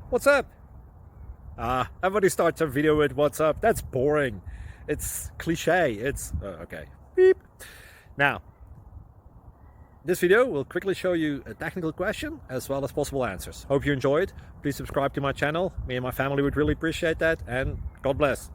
What's up? Everybody starts a video with what's up. That's boring. It's cliche. It's okay. Beep. Now, this video will quickly show you a technical question as well as possible answers. Hope you enjoyed. Please subscribe to my channel. Me and my family would really appreciate that, and God bless.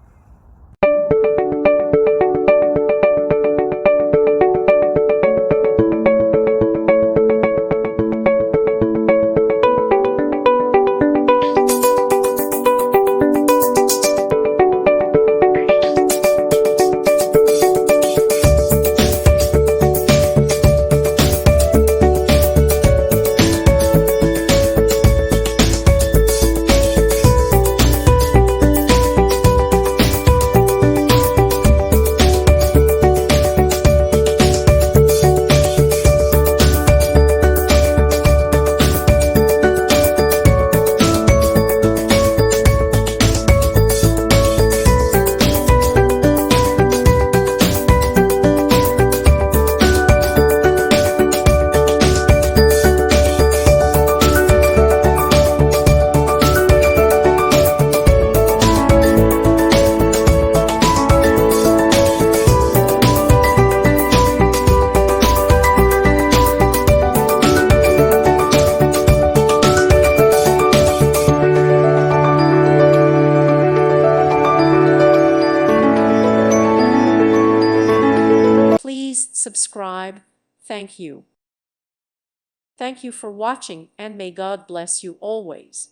Please subscribe. Thank you. Thank you for watching, and may God bless you always.